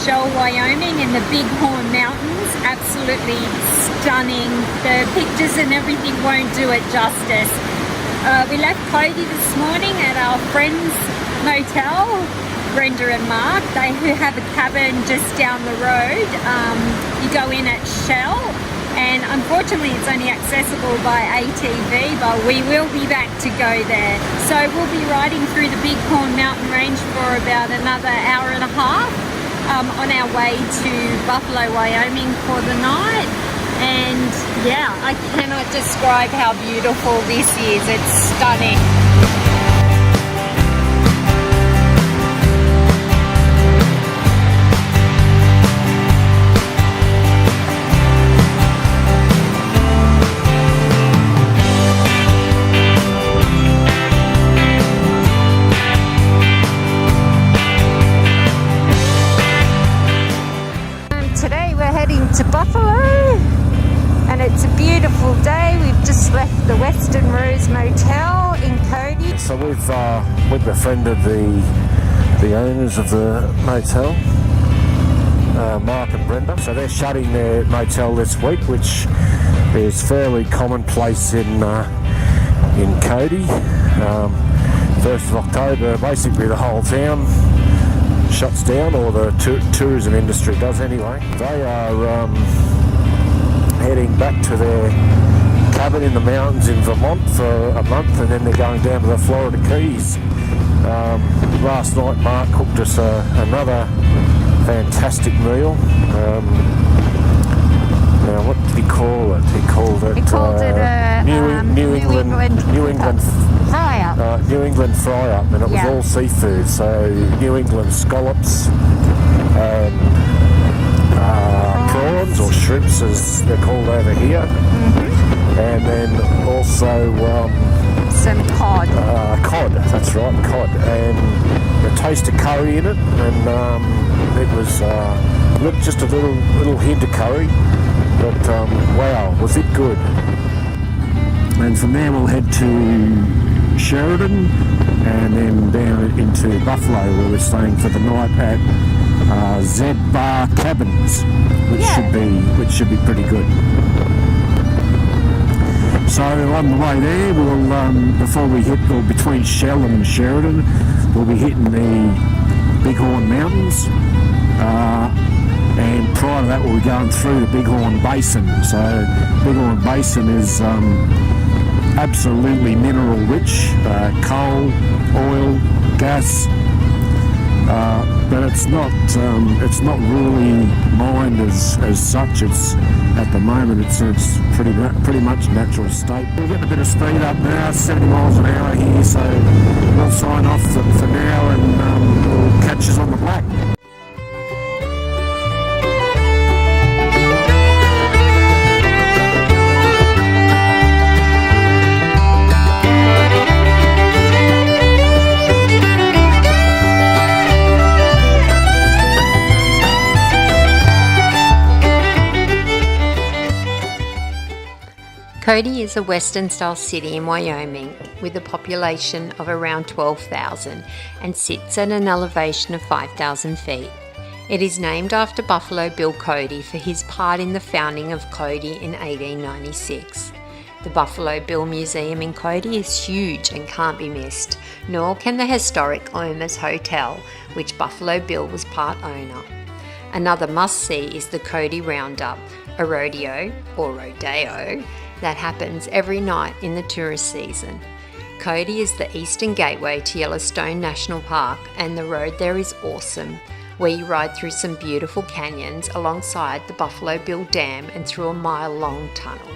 Shell, Wyoming in the Big Horn Mountains. Absolutely stunning. The pictures and everything won't do it justice. We left Cody this morning at our friend's motel, Brenda and Mark, who have a cabin just down the road. You go in at Shell, and unfortunately it's only accessible by ATV, but we will be back to go there. So we'll be riding through the Big Horn Mountain Range for about another hour and a half on our way to Buffalo, Wyoming for the night. And yeah, I cannot describe how beautiful this is. It's stunning. Today we're heading to Buffalo. And it's a beautiful day. We've just left the Western Rose Motel in Cody. So we've befriended the owners of the motel, Mark and Brenda. So they're shutting their motel this week, which is fairly commonplace in Cody. 1st of October, basically the whole town shuts down, or the tourism industry does anyway. They are heading back to their cabin in the mountains in Vermont for a month, and then they're going down to the Florida Keys. Last night Mark cooked us another fantastic meal. Now what did he call it? He called it New England fry-up. New England fry-up, and it was all seafood, so New England scallops and prawns or shrimps as they're called over here, and then also some cod. Cod, that's right, cod, and a taste of curry in it, and it was just a little hint of curry, but wow, was it good. And from there we'll head to Sheridan and then down into Buffalo, where we're staying for the night at Z Bar Cabins, which should be pretty good. So on the way there, we'll before we hit, or between Shell and Sheridan, we'll be hitting the Big Horn Mountains, and prior to that we'll be going through the Big Horn Basin. So Big Horn Basin is absolutely mineral rich, coal, oil, gas. But it's not really mined as such. It's at the moment it's pretty much natural state. We're getting a bit of speed up now, 70 miles an hour here, so we'll sign off for now, and we'll catch us on the black. Cody is a western-style city in Wyoming with a population of around 12,000 and sits at an elevation of 5,000 feet. It is named after Buffalo Bill Cody for his part in the founding of Cody in 1896. The Buffalo Bill Museum in Cody is huge and can't be missed, nor can the historic Oma's Hotel, which Buffalo Bill was part owner. Another must-see is the Cody Roundup, a rodeo, or rodeo, that happens every night in the tourist season. Cody is the eastern gateway to Yellowstone National Park, and the road there is awesome, where you ride through some beautiful canyons alongside the Buffalo Bill Dam and through a mile-long tunnel.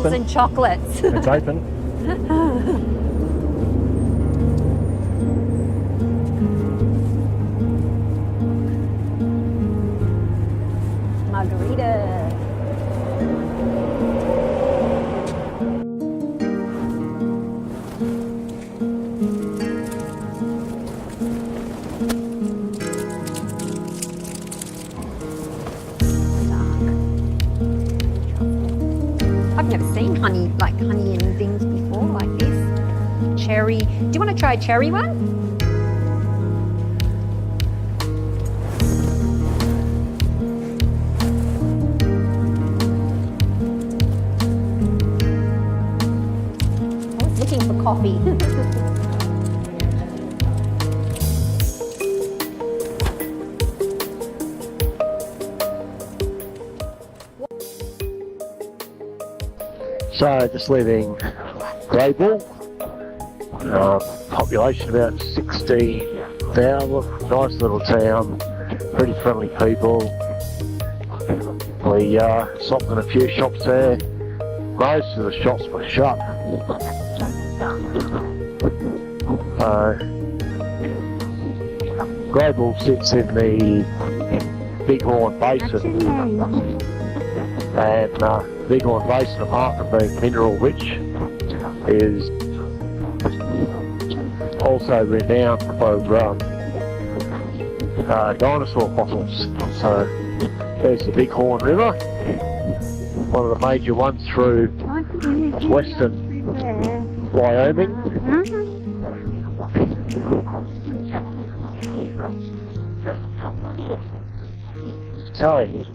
open. and chocolates. It's open. Margarita. I've never seen honey and things before like this. Cherry. Do you want to try a cherry one? I was looking for coffee. So just leaving Greybull, population about 60,000, nice little town, pretty friendly people. We stopped in a few shops there, most of the shops were shut. Greybull sits in the Big Horn Basin, and Big Horn Basin, apart from being mineral rich, is also renowned for dinosaur fossils. So there's the Big Horn River, one of the major ones through western Wyoming.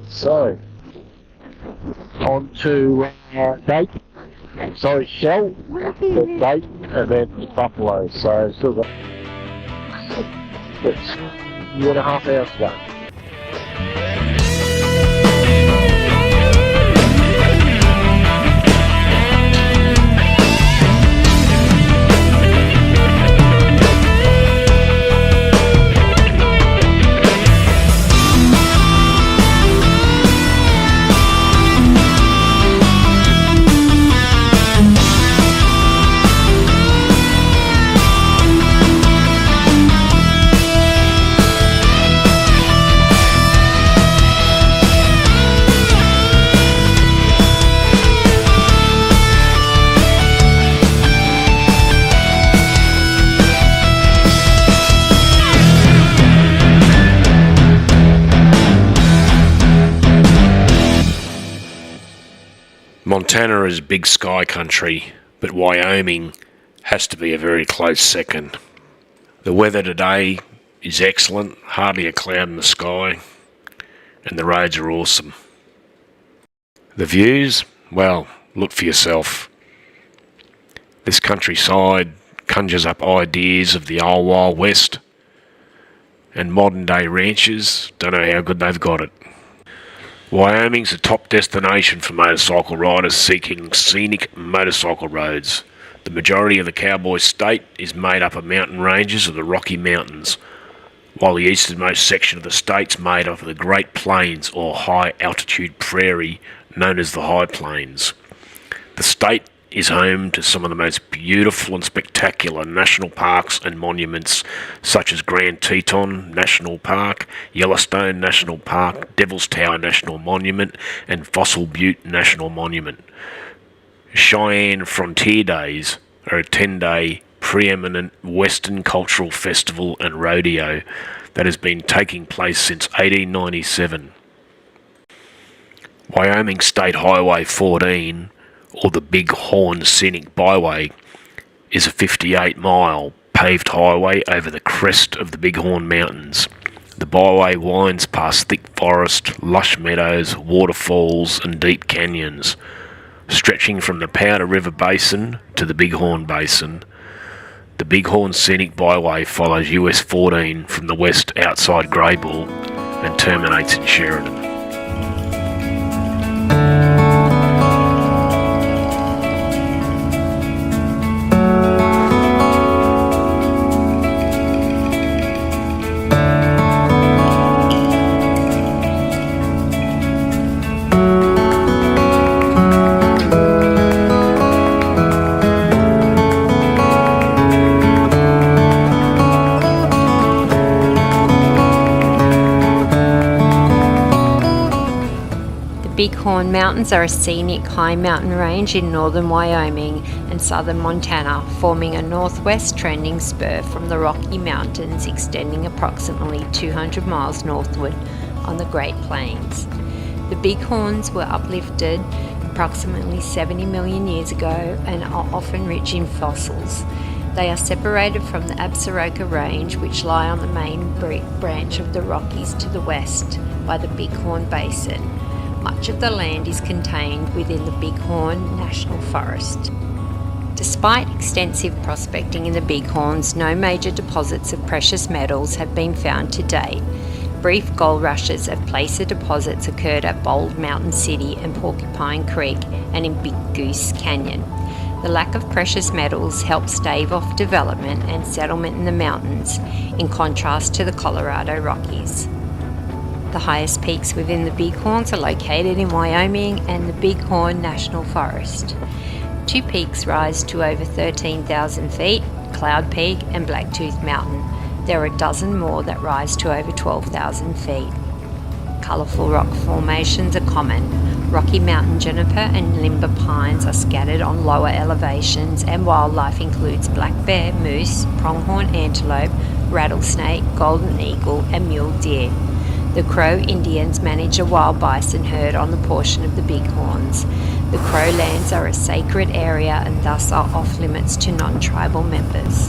So on to Shell, then Date, and then Buffalo. So still got 2.5 hours to go. Montana is big sky country, but Wyoming has to be a very close second. The weather today is excellent, hardly a cloud in the sky, and the roads are awesome. The views? Well, look for yourself. This countryside conjures up ideas of the old Wild West, and modern day ranchers don't know how good they've got it. Wyoming's a top destination for motorcycle riders seeking scenic motorcycle roads. The majority of the cowboy state is made up of mountain ranges of the Rocky Mountains, while the easternmost section of the state's made up of the Great Plains or high altitude prairie known as the High Plains. The state is home to some of the most beautiful and spectacular national parks and monuments such as Grand Teton National Park, Yellowstone National Park, Devil's Tower National Monument, and Fossil Butte National Monument. Cheyenne Frontier Days are a 10-day preeminent Western cultural festival and rodeo that has been taking place since 1897. Wyoming State Highway 14, or the Big Horn Scenic Byway, is a 58-mile paved highway over the crest of the Big Horn Mountains. The byway winds past thick forest, lush meadows, waterfalls and deep canyons. Stretching from the Powder River Basin to the Big Horn Basin, the Big Horn Scenic Byway follows US 14 from the west outside Greybull and terminates in Sheridan. Big Horn Mountains are a scenic high mountain range in northern Wyoming and southern Montana, forming a northwest trending spur from the Rocky Mountains extending approximately 200 miles northward on the Great Plains. The Big Horns were uplifted approximately 70 million years ago and are often rich in fossils. They are separated from the Absaroka Range, which lie on the main branch of the Rockies to the west by the Big Horn Basin. Much of the land is contained within the Big Horn National Forest. Despite extensive prospecting in the Big Horns, no major deposits of precious metals have been found to date. Brief gold rushes of placer deposits occurred at Bald Mountain City and Porcupine Creek and in Big Goose Canyon. The lack of precious metals helped stave off development and settlement in the mountains, in contrast to the Colorado Rockies. The highest peaks within the Big Horns are located in Wyoming and the Big Horn National Forest. Two peaks rise to over 13,000 feet, Cloud Peak and Blacktooth Mountain. There are a dozen more that rise to over 12,000 feet. Colourful rock formations are common. Rocky Mountain juniper and limber pines are scattered on lower elevations, and wildlife includes black bear, moose, pronghorn antelope, rattlesnake, golden eagle and mule deer. The Crow Indians manage a wild bison herd on the portion of the Big Horns. The Crow lands are a sacred area and thus are off limits to non-tribal members.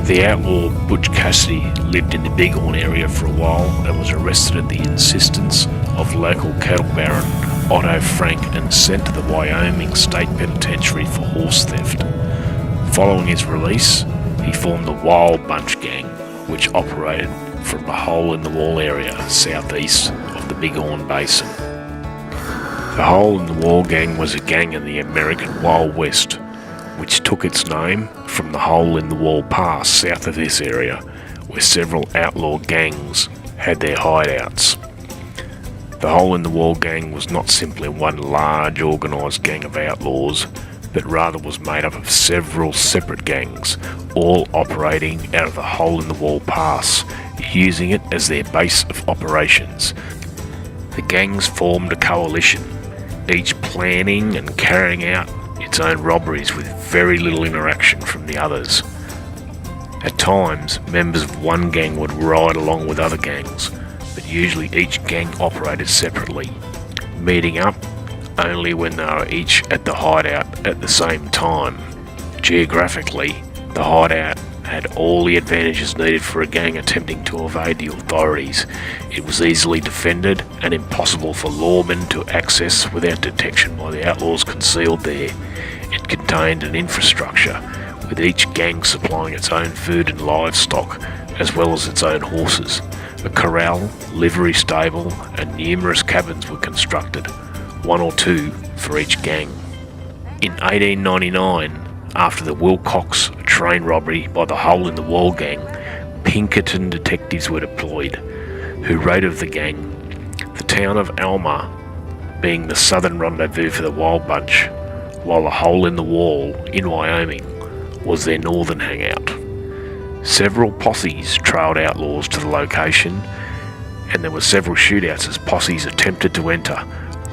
The outlaw Butch Cassidy lived in the Big Horn area for a while and was arrested at the insistence of local cattle baron Otto Frank and sent to the Wyoming State Penitentiary for horse theft. Following his release, he formed the Wild Bunch Gang, which operated from the Hole in the Wall area southeast of the Big Horn Basin. The Hole in the Wall Gang was a gang in the American Wild West, which took its name from the Hole in the Wall Pass south of this area, where several outlaw gangs had their hideouts. The Hole in the Wall Gang was not simply one large organised gang of outlaws, but rather was made up of several separate gangs, all operating out of the Hole in the Wall Pass, using it as their base of operations. The gangs formed a coalition, each planning and carrying out its own robberies with very little interaction from the others. At times, members of one gang would ride along with other gangs, but usually each gang operated separately, meeting up only when they were each at the hideout at the same time. Geographically, the hideout had all the advantages needed for a gang attempting to evade the authorities. It was easily defended and impossible for lawmen to access without detection by the outlaws concealed there. It contained an infrastructure, with each gang supplying its own food and livestock, as well as its own horses. A corral, livery stable, and numerous cabins were constructed, one or two for each gang. In 1899, after the Wilcox train robbery by the Hole in the Wall Gang, Pinkerton detectives were deployed, who wrote of the gang, the town of Alma being the southern rendezvous for the Wild Bunch, while the Hole in the Wall in Wyoming was their northern hangout. Several posses trailed outlaws to the location, and there were several shootouts as posses attempted to enter,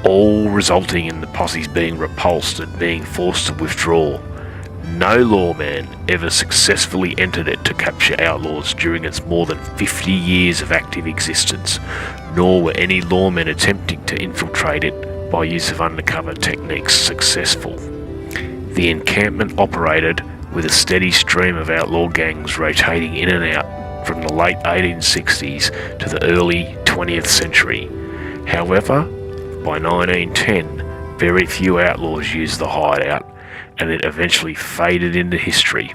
all resulting in the posses being repulsed and being forced to withdraw. No lawman ever successfully entered it to capture outlaws during its more than 50 years of active existence, nor were any lawmen attempting to infiltrate it by use of undercover techniques successful. The encampment operated with a steady stream of outlaw gangs rotating in and out from the late 1860s to the early 20th century. However, by 1910, very few outlaws used the hideout, and it eventually faded into history.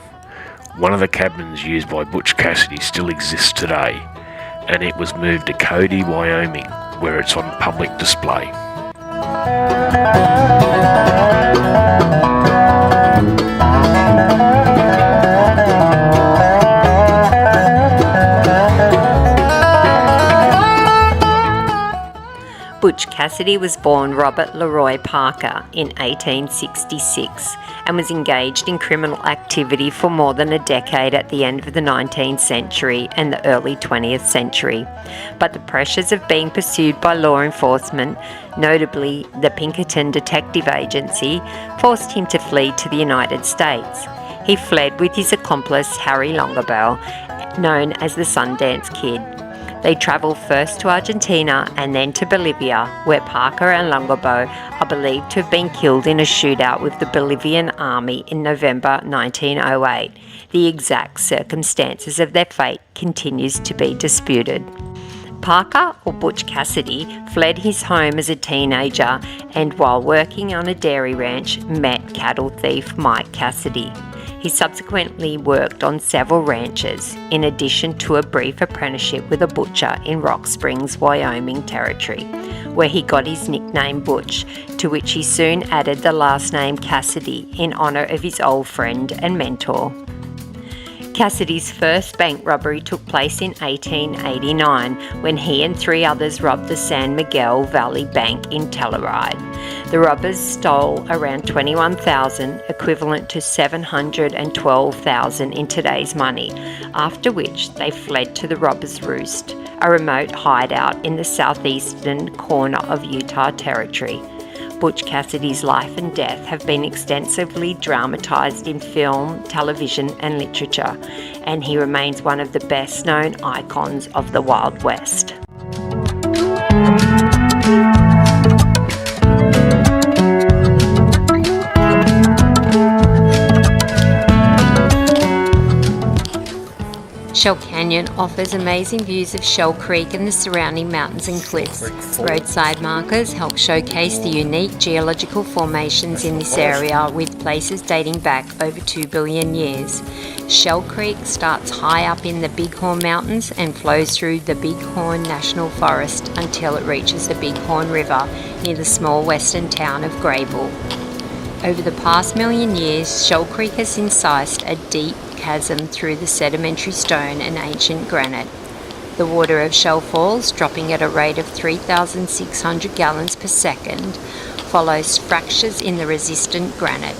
One of the cabins used by Butch Cassidy still exists today, and it was moved to Cody, Wyoming, where it's on public display. Butch Cassidy was born Robert Leroy Parker in 1866 and was engaged in criminal activity for more than a decade at the end of the 19th century and the early 20th century. But the pressures of being pursued by law enforcement, notably the Pinkerton Detective Agency, forced him to flee to the United States. He fled with his accomplice Harry Longabow, known as the Sundance Kid. They travelled first to Argentina and then to Bolivia, where Parker and Longabow are believed to have been killed in a shootout with the Bolivian army in November 1908. The exact circumstances of their fate continues to be disputed. Parker, or Butch Cassidy, fled his home as a teenager and while working on a dairy ranch met cattle thief Mike Cassidy. He subsequently worked on several ranches, in addition to a brief apprenticeship with a butcher in Rock Springs, Wyoming territory, where he got his nickname Butch, to which he soon added the last name Cassidy in honour of his old friend and mentor. Cassidy's first bank robbery took place in 1889 when he and 3 others robbed the San Miguel Valley Bank in Telluride. The robbers stole around $21,000, equivalent to $712,000 in today's money, after which they fled to the Robbers' Roost, a remote hideout in the southeastern corner of Utah Territory. Butch Cassidy's life and death have been extensively dramatised in film, television and literature, and he remains one of the best-known icons of the Wild West. Shell Canyon offers amazing views of Shell Creek and the surrounding mountains and cliffs. Roadside markers help showcase the unique geological formations in this area, with places dating back over 2 billion years. Shell Creek starts high up in the Big Horn Mountains and flows through the Big Horn National Forest until it reaches the Big Horn River near the small western town of Graybull. Over the past million years, Shell Creek has incised a deep chasm through the sedimentary stone and ancient granite. The water of Shell Falls, dropping at a rate of 3,600 gallons per second, follows fractures in the resistant granite.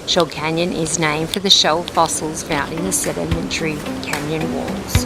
Shell Canyon is named for the shell fossils found in the sedimentary canyon walls.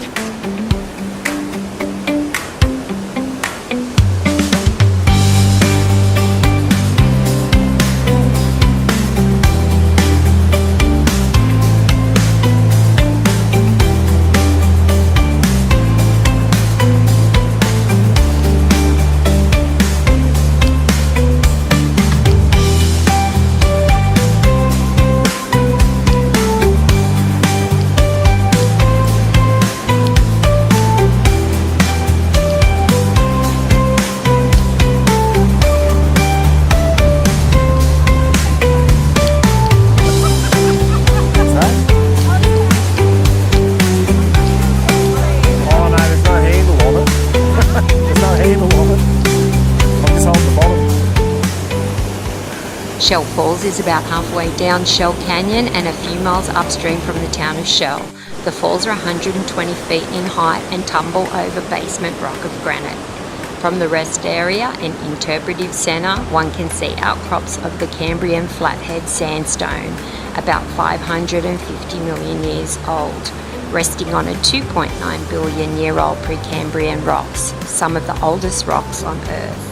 Shell Falls is about halfway down Shell Canyon and a few miles upstream from the town of Shell. The falls are 120 feet in height and tumble over basement rock of granite. From the rest area and interpretive centre, one can see outcrops of the Cambrian flathead sandstone, about 550 million years old, resting on a 2.9 billion year old Precambrian rocks, some of the oldest rocks on Earth.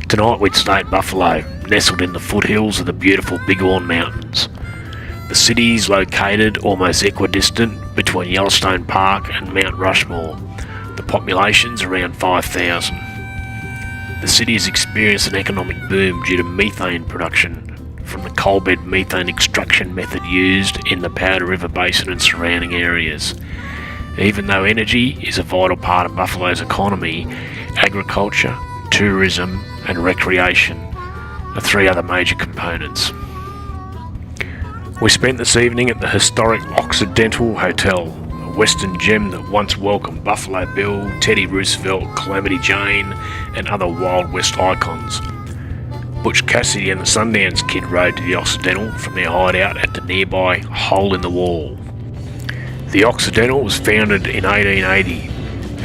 Tonight we'd stay at Buffalo, nestled in the foothills of the beautiful Big Horn Mountains. The city is located almost equidistant between Yellowstone Park and Mount Rushmore. The population's around 5,000. The city has experienced an economic boom due to methane production from the coalbed methane extraction method used in the Powder River Basin and surrounding areas. Even though energy is a vital part of Buffalo's economy, agriculture, tourism and recreation are three other major components. We spent this evening at the historic Occidental Hotel, a western gem that once welcomed Buffalo Bill, Teddy Roosevelt, Calamity Jane and other Wild West icons. Butch Cassidy and the Sundance Kid rode to the Occidental from their hideout at the nearby Hole in the Wall. The Occidental was founded in 1880,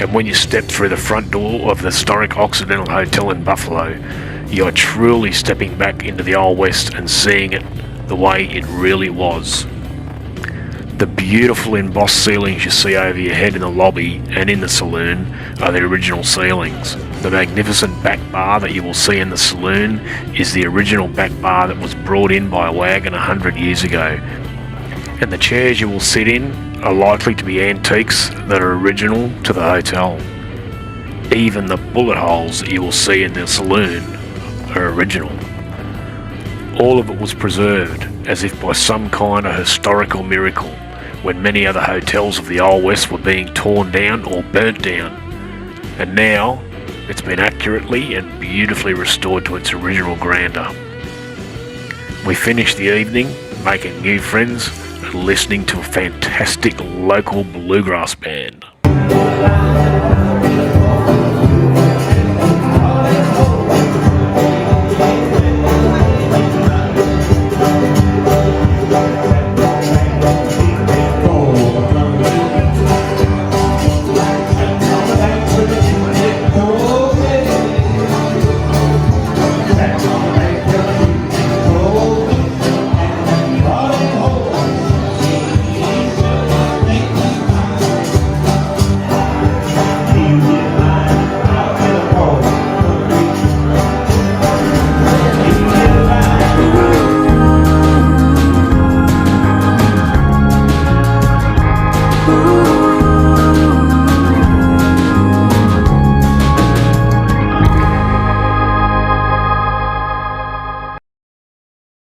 and when you step through the front door of the historic Occidental Hotel in Buffalo, you are truly stepping back into the Old West and seeing it the way it really was. The beautiful embossed ceilings you see over your head in the lobby and in the saloon are the original ceilings. The magnificent back bar that you will see in the saloon is the original back bar that was brought in by a wagon 100 years ago. And the chairs you will sit in are likely to be antiques that are original to the hotel. Even the bullet holes that you will see in the saloon are original. All of it was preserved as if by some kind of historical miracle when many other hotels of the Old West were being torn down or burnt down. And now it's been accurately and beautifully restored to its original grandeur. We finished the evening making new friends and listening to a fantastic local bluegrass band.